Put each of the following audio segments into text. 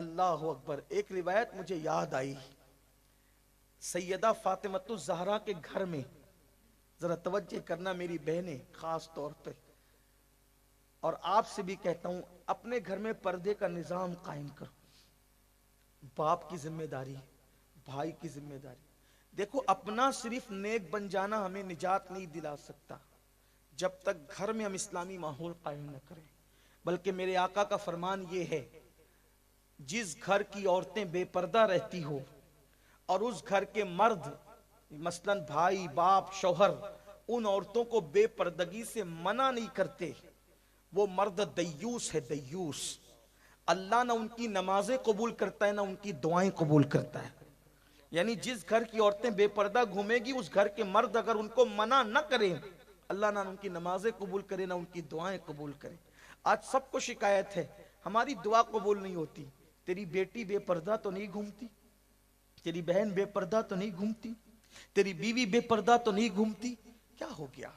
اللہ اکبر. ایک روایت مجھے یاد آئی سیدہ فاطمۃ الزہرا کے گھر میں. ذرا توجہ کرنا میری بہنیں خاص طور پہ, اور آپ سے بھی کہتا ہوں اپنے گھر میں پردے کا نظام قائم کرو. باپ کی ذمہ داری, بھائی کی ذمہ داری. دیکھو اپنا صرف نیک بن جانا ہمیں نجات نہیں دلا سکتا جب تک گھر میں ہم اسلامی ماحول قائم نہ کریں. بلکہ میرے آقا کا فرمان یہ ہے, جس گھر کی عورتیں بے پردہ رہتی ہو اور اس گھر کے مرد مثلاً بھائی باپ شوہر ان عورتوں کو بے پردگی سے منع نہیں کرتے, وہ مرد دیوس ہے, دیوس. اللہ نہ ان کی نمازیں قبول کرتا ہے نہ ان کی دعائیں قبول کرتا ہے. یعنی جس گھر کی عورتیں بے پردہ گھومے گی اس گھر کے مرد اگر ان کو منع نہ کریں, اللہ نہ ان کی نمازیں قبول کرے نہ ان کی دعائیں قبول کرے. آج سب کو شکایت ہے ہماری دعا قبول نہیں ہوتی. تیری بیٹی بے پردہ تو نہیں گھومتی, تیری بہن بے پردہ تو نہیں گھومتی, تیری بیوی بے پردہ تو نہیں گھومتی. کیا ہو گیا؟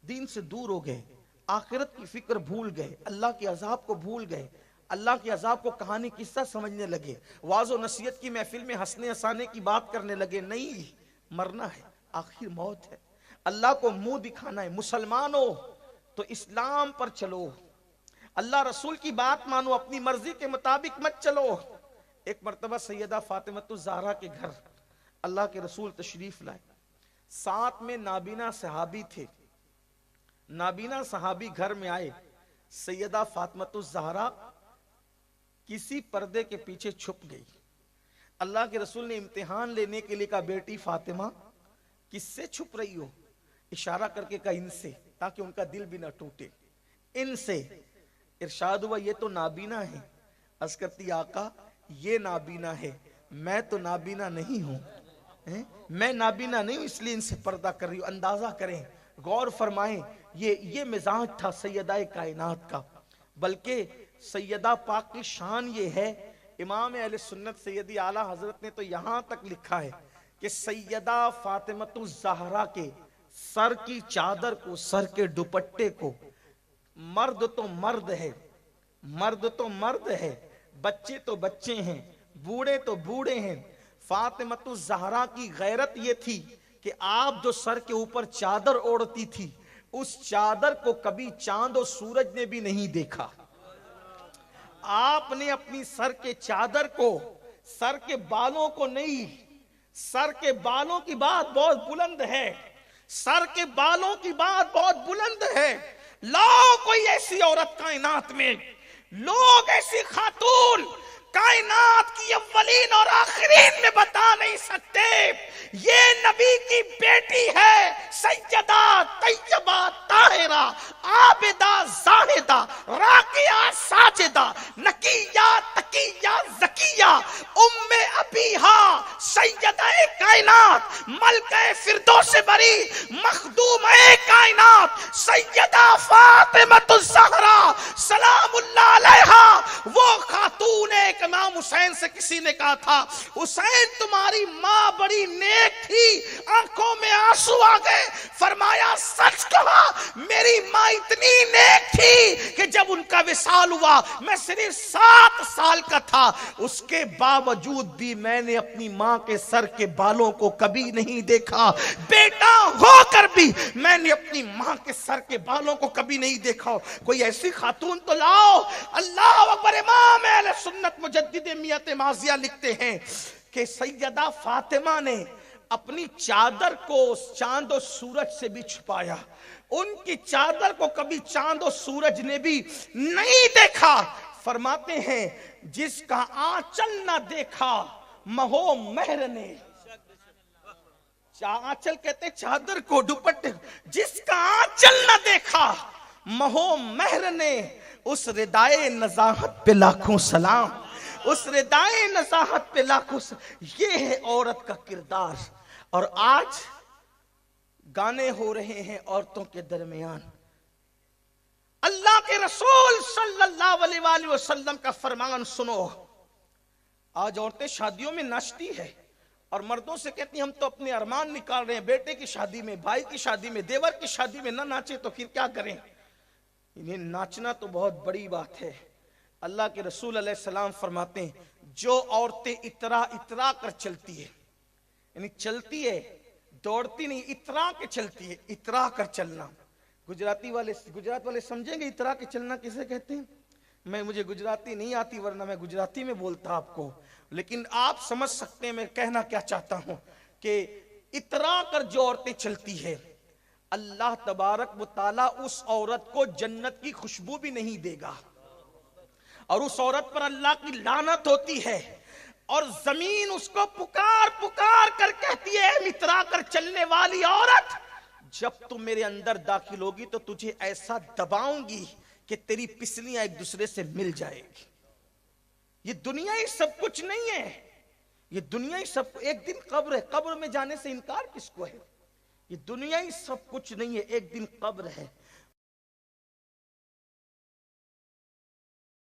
دین سے دور ہو گئے, آخرت کی فکر بھول گئے, اللہ کے عذاب کو بھول گئے, اللہ کے عذاب کو کہانی قصہ سمجھنے لگے, واعظ و نصیحت کی محفل میں ہنسنے ہسانے کی بات کرنے لگے. نہیں, مرنا ہے, آخر موت ہے, اللہ کو منہ دکھانا ہے. مسلمانوں تو اسلام پر چلو, اللہ رسول کی بات مانو, اپنی مرضی کے مطابق مت چلو. ایک مرتبہ سیدہ فاطمۃ الزہرا کے گھر اللہ کے رسول تشریف لائے. ساتھ میں نابینا صحابی تھے. نابینا صحابی گھر میں آئے. سیدہ فاطمۃ الزہرا کسی پردے کے پیچھے چھپ گئی. اللہ کے رسول نے امتحان لینے کے لیے کہا, بیٹی فاطمہ کس سے چھپ رہی ہو؟ اشارہ کر کے کہا ان سے, تاکہ ان کا دل بھی نہ ٹوٹے. ان سے. ارشاد ہوا یہ تو نابینا ہے. عرض کرتی آقا یہ نابینا ہے, میں تو نابینا نہیں ہوں, میں نابینا نہیں ہوں, اس لیے ان سے پردہ کر رہی ہوں. اندازہ کریں, غور فرمائیں, یہ مزاج تھا سیدہ کائنات کا. بلکہ سیدہ پاک کی شان یہ ہے, امام اہل سنت سیدی اعلیٰ حضرت نے تو یہاں تک لکھا ہے کہ سیدہ فاطمۃ الزہرا کے سر کی چادر کو, سر کے دوپٹے کو, مرد تو مرد ہے, مرد تو مرد ہے, بچے تو بچے ہیں, بوڑھے تو بوڑھے ہیں. فاطمۃ الزہرا کی غیرت یہ تھی کہ آپ جو سر کے اوپر چادر اوڑھتی تھی اس چادر کو کبھی چاند و سورج نے بھی نہیں دیکھا. آپ نے اپنی سر کے چادر کو, سر کے بالوں کو نہیں, سر کے بالوں کی بات بہت بلند ہے, سر کے بالوں کی بات بہت بلند ہے. لاؤ کوئی ایسی عورت کائنات میں, لوگ ایسی خاتون کائنات کی اولین اور آخرین میں بتا نہیں سکتے یہ نبی کی بیٹی ہے, سیدہ طیبہ طاہرہ عابدہ زاہدہ راکعہ ساجدہ نقیہ تقیہ زکیہ ام ابیہا سیدہ کائنات ملکہ فردوس بری مخدومہ کائنات سیدہ فاطمۃ الزہرا سلام اللہ علیہا. وہ خاتون ایک امام حسین سے کسی نے کہا تھا, حسین تمہاری ماں بڑی نیک تھی, آنکھوں میں آنسو آ گئے. فرمایا سچ کہا, میری ماں اتنی نیک تھی کہ جب ان کا وصال ہوا میں صرف 7 سال کا تھا, اس کے باوجود بھی میں نے اپنی ماں کے سر کے بالوں کو کبھی نہیں دیکھا. بیٹا ہو کر بھی میں نے اپنی ماں کے سر کے بالوں کو کبھی نہیں دیکھا. کوئی ایسی خاتون تو لاؤ. اللہ اکبر. امام اہل سنت مجدد میت ماضیہ لکھتے ہیں کہ سیدہ فاطمہ نے اپنی چادر کو چاند و سورج سے بھی چھپایا. ان کی چادر کو کبھی چاند و سورج نے بھی نہیں دیکھا. فرماتے ہیں جس کا آنچل نہ دیکھا مہو مہر نے, آنچل کہتے ہیں چادر کو, دوپٹے, جس کا آنچل نہ دیکھا مہو مہر نے, اس ردائے نزاہت پہ لاکھوں سلام, اس ردائے نزاہت پہ لاکھوں سلام. یہ ہے عورت کا کردار. اور آج گانے ہو رہے ہیں عورتوں کے درمیان. اللہ کے رسول صلی اللہ علیہ وآلہ وسلم کا فرمان سنو. آج عورتیں شادیوں میں ناچتی ہے اور مردوں سے کہتی ہیں ہم تو اپنے ارمان نکال رہے ہیں, بیٹے کی شادی میں, بھائی کی شادی میں, دیور کی شادی میں نہ ناچے تو پھر کیا کریں. انہیں ناچنا تو بہت بڑی بات ہے, اللہ کے رسول علیہ السلام فرماتے ہیں جو عورتیں اترا اترا کر چلتی ہے، یعنی چلتی ہے دوڑتی نہیں، اترا کے چلتی ہے، اترا کر چلنا. گجرات والے سمجھیں گے اترا کے چلنا کسے کہتے ہیں. مجھے گجراتی نہیں آتی ورنہ میں گجراتی میں بولتا آپ کو، لیکن آپ سمجھ سکتے ہیں میں کہنا کیا چاہتا ہوں کہ اترا کر جو عورتیں چلتی ہے اللہ تبارک و تعالی اس عورت کو جنت کی خوشبو بھی نہیں دے گا، اور اس عورت پر اللہ کی لعنت ہوتی ہے، اور زمین اس کو پکار پکار کر کہتی ہے اے اترا کر چلنے والی عورت، جب تم میرے اندر داخل ہوگی تو تجھے ایسا دباؤں گی کہ تیری پسلیاں ایک دوسرے سے مل جائے گی. یہ دنیا ہی سب کچھ نہیں ہے، یہ دنیا ہی سب، ایک دن قبر ہے، قبر میں جانے سے انکار کس کو ہے. یہ دنیا ہی سب کچھ نہیں ہے، ایک دن قبر ہے.